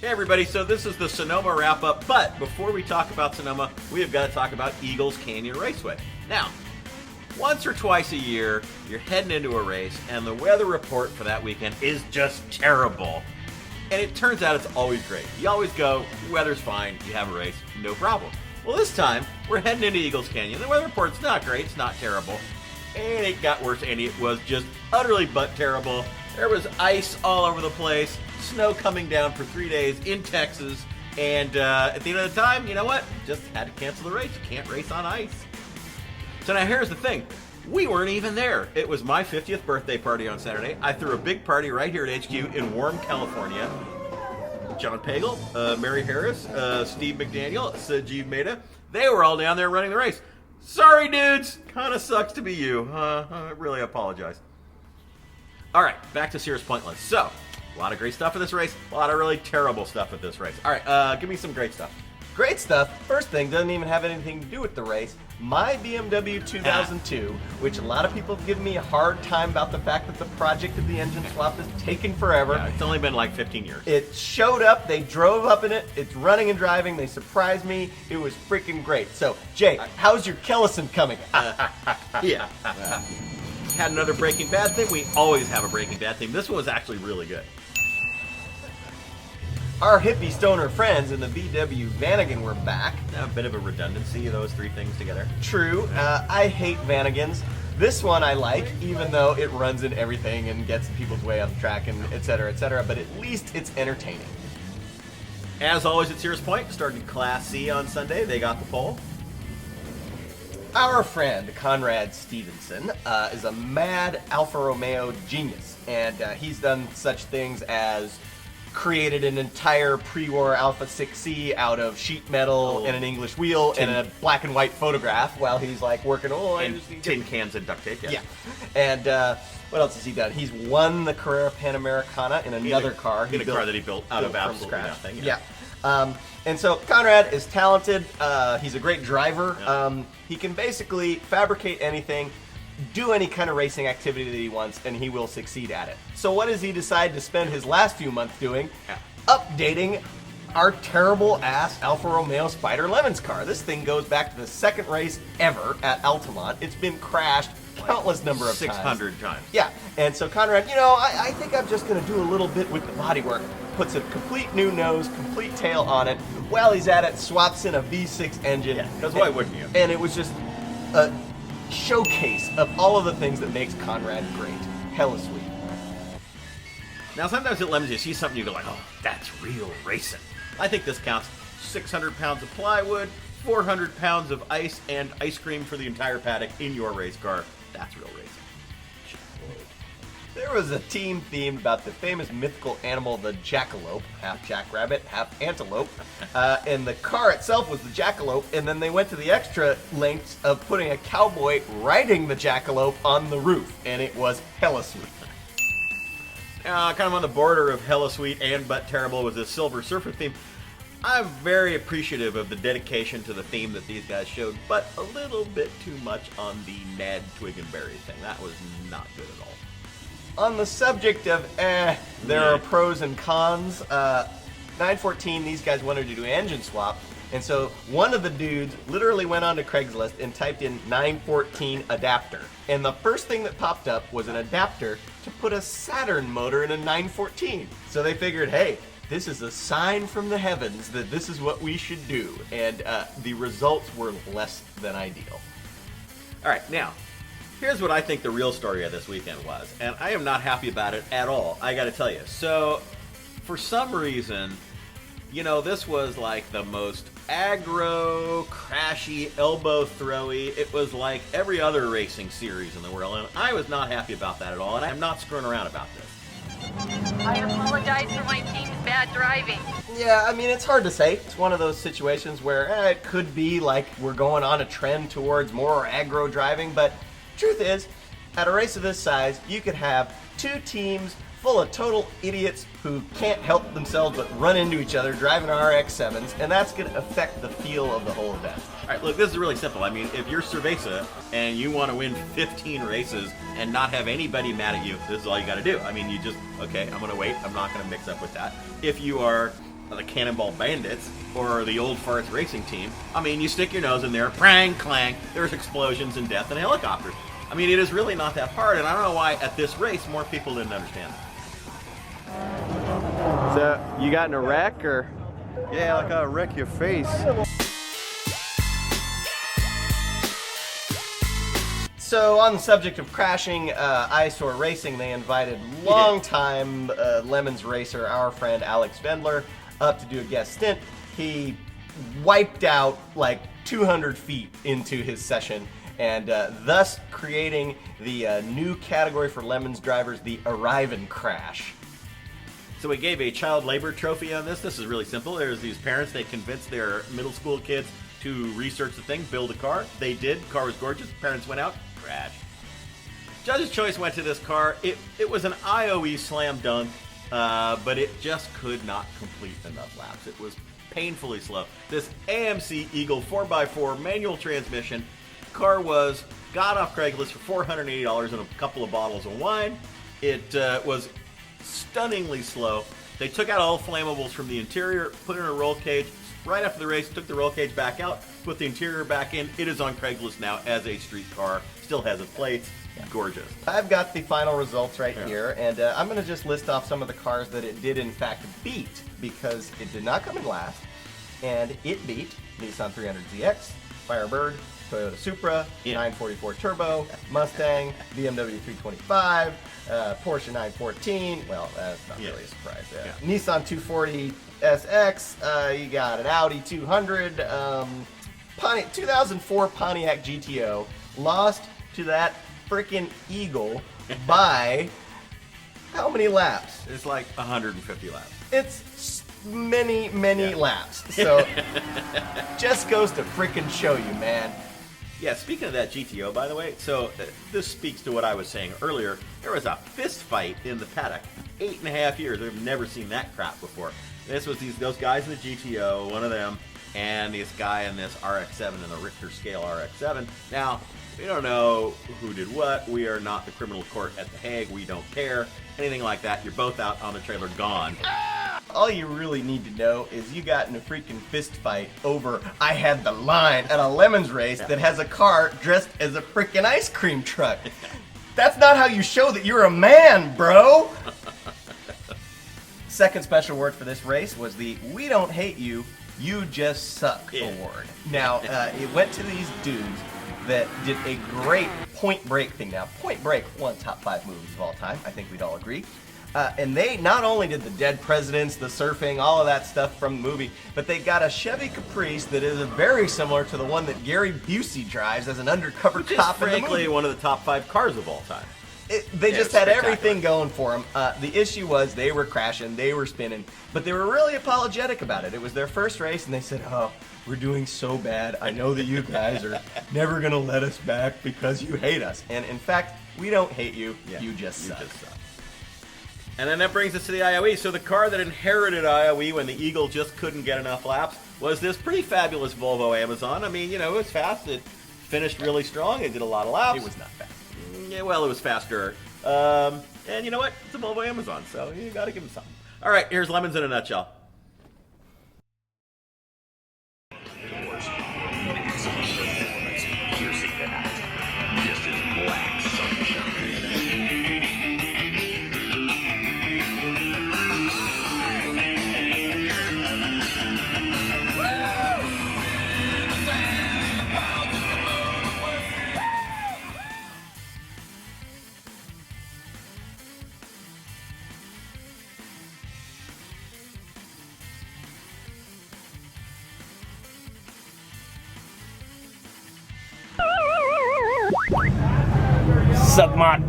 Hey everybody, so this is the Sonoma wrap-up, but before we talk about Sonoma, we have got to talk about Eagles Canyon Raceway. Now, once or twice a year, you're heading into a race, and the weather report for that weekend is just terrible. And it turns out it's always great. You always go, weather's fine, you have a race, no problem. Well, this time, we're heading into Eagles Canyon. The weather report's not great, it's not terrible. And it got worse, and it was just utterly but terrible. There was ice all over the place, snow coming down for 3 days in Texas, and at the end of the time, you know what? Just had to cancel the race. You can't race on ice. So now here's the thing. We weren't even there. It was my 50th birthday party on Saturday. I threw a big party right here at HQ in warm California. John Pagel, Mary Harris, Steve McDaniel, Sajeev Mehta, they were all down there running the race. Sorry, dudes. Kind of sucks to be you. I really apologize. All right, back to Sears Pointless. So, a lot of great stuff at this race, a lot of really terrible stuff at this race. All right, give me some great stuff. Great stuff. First thing, doesn't even have anything to do with the race. My BMW 2002, which a lot of people have given me a hard time about the fact that the project of the engine swap has taken forever. Yeah, it's only been like 15 years. It showed up, they drove up in it, it's running and driving, they surprised me, it was freaking great. So, Jay, how's your Kellison coming? Yeah. Had another Breaking Bad theme. We always have a Breaking Bad theme. This one was actually really good. Our hippie stoner friends in the VW Vanagon were back. A bit of a redundancy of those three things together. True. I hate Vanagons. This one I like, even though it runs in everything and gets in people's way on the track and et cetera, but at least it's entertaining. As always at Sears Point, started Class C on Sunday. They got the pole. Our friend Conrad Stevenson is a mad Alfa Romeo genius, and he's done such things as created an entire pre-war Alpha 6C out of sheet metal and an English wheel and a black and white photograph while he's like working tin cans and duct tape. Yeah. And what else has he done? He's won the Carrera Panamericana in another car. In a car that he built out of from absolutely scratch. nothing. Yeah. And so Conrad is talented. He's a great driver. Yeah. He can basically fabricate anything, do any kind of racing activity that he wants, and he will succeed at it. So what does he decide to spend his last few months doing? Yeah. Updating our terrible-ass Alfa Romeo Spider LeMons car. This thing goes back to the second race ever at Altamont. It's been crashed countless number of 600 times. Yeah, and so Conrad, I think I'm just going to do a little bit with the bodywork. Puts a complete new nose, complete tail on it. While he's at it, swaps in a V6 engine. Yeah, because why wouldn't you? And it was just a showcase of all of the things that makes Conrad great. Hella sweet. Now, sometimes at LeMons you see something you go like, oh, that's real racing. I think this counts. 600 pounds of plywood, 400 pounds of ice, and ice cream for the entire paddock in your race car. That's real racing. There was a team themed about the famous mythical animal, the jackalope, half jackrabbit, half antelope, and the car itself was the jackalope, and then they went to the extra lengths of putting a cowboy riding the jackalope on the roof, and it was hella sweet. Kind of on the border of hella sweet and but terrible was this Silver Surfer theme. I'm very appreciative of the dedication to the theme that these guys showed, but a little bit too much on the Ned Twig and Berry thing. That was not good at all. On the subject of there are pros and cons, 914, these guys wanted to do an engine swap, and so one of the dudes literally went onto Craigslist and typed in 914 adapter. And the first thing that popped up was an adapter to put a Saturn motor in a 914. So they figured, hey, this is a sign from the heavens that this is what we should do. And the results were less than ideal. All right, now, here's what I think the real story of this weekend was, and I am not happy about it at all, I gotta tell you. So, for some reason, this was like the most aggro, crashy, elbow throwy. It was like every other racing series in the world, and I was not happy about that at all, and I'm not screwing around about this. I apologize for my team's bad driving. Yeah, I mean, it's hard to say. It's one of those situations where it could be like we're going on a trend towards more aggro driving, but truth is, at a race of this size, you could have two teams full of total idiots who can't help themselves but run into each other driving RX-7s, and that's going to affect the feel of the whole event. All right, look, this is really simple. I mean, if you're Cerveza and you want to win 15 races and not have anybody mad at you, this is all you got to do. I mean, you just, okay, I'm going to wait. I'm not going to mix up with that. If you are the Cannonball Bandits or the Old Farts Racing Team, I mean, you stick your nose in there, prang, clang, there's explosions and death and helicopters. I mean, it is really not that hard, and I don't know why at this race more people didn't understand that. So, you got in a wreck, or? Yeah, like I'll wreck your face. So, on the subject of crashing eyesore racing, they invited longtime LeMons racer, our friend Alex Vendler, up to do a guest stint. He wiped out like 200 feet into his session, and thus creating the new category for LeMons drivers, the Arrive and Crash. So we gave a child labor trophy on this. This is really simple. There's these parents, they convinced their middle school kids to research the thing, build a car. They did. Car was gorgeous. Parents went out, crash. Judge's choice went to this car. It was an IOE slam dunk, but it just could not complete enough laps. It was painfully slow. This AMC Eagle 4x4 manual transmission car got off Craigslist for $480 and a couple of bottles of wine. It was stunningly slow. They took out all the flammables from the interior, put it in a roll cage. Right after the race, took the roll cage back out, put the interior back in. It is on Craigslist now as a street car. Still has its plates. Gorgeous. I've got the final results right here, and I'm going to just list off some of the cars that it did in fact beat, because it did not come in last, and it beat Nissan 300ZX, Firebird, Toyota Supra, 944 Turbo, Mustang, BMW 325, Porsche 914. Well, that's not really a surprise. Nissan 240 SX. You got an Audi 200. 2004 Pontiac GTO lost to that freaking Eagle by how many laps? It's like 150 laps. It's many laps. So just goes to freaking show you, man. Yeah, speaking of that GTO, by the way, so this speaks to what I was saying earlier. There was a fist fight in the paddock. 8.5 years. I've never seen that crap before. This was those guys in the GTO, one of them, and this guy in this RX-7 in the Richter scale RX-7. Now, we don't know who did what. We are not the criminal court at The Hague. We don't care. Anything like that. You're both out on the trailer, gone. All you really need to know is you got in a freaking fist fight over I had the line at a LeMons race that has a car dressed as a freaking ice cream truck. That's not how you show that you're a man, bro. Second special award for this race was the We Don't Hate You, You Just Suck award. Now, it went to these dudes that did a great Point Break thing. Now, Point Break, one of the top 5 movies of all time. I think we'd all agree. And they not only did the Dead Presidents, the surfing, all of that stuff from the movie, but they got a Chevy Caprice that is very similar to the one that Gary Busey drives as an undercover cop in the movie. Frankly, one of the top 5 cars of all time. They just had everything going for them. The issue was they were crashing, they were spinning, but they were really apologetic about it. It was their first race, and they said, "Oh, we're doing so bad. I know that you guys are never going to let us back because you hate us." And in fact, we don't hate you. You just suck. And then that brings us to the IOE. So the car that inherited IOE when the Eagle just couldn't get enough laps was this pretty fabulous Volvo Amazon. I mean, you know, it was fast. It finished really strong. It did a lot of laps. It was not fast. Yeah, well, it was faster. And you know what? It's a Volvo Amazon, so you got to give them something. All right, here's LeMons in a nutshell. Suck my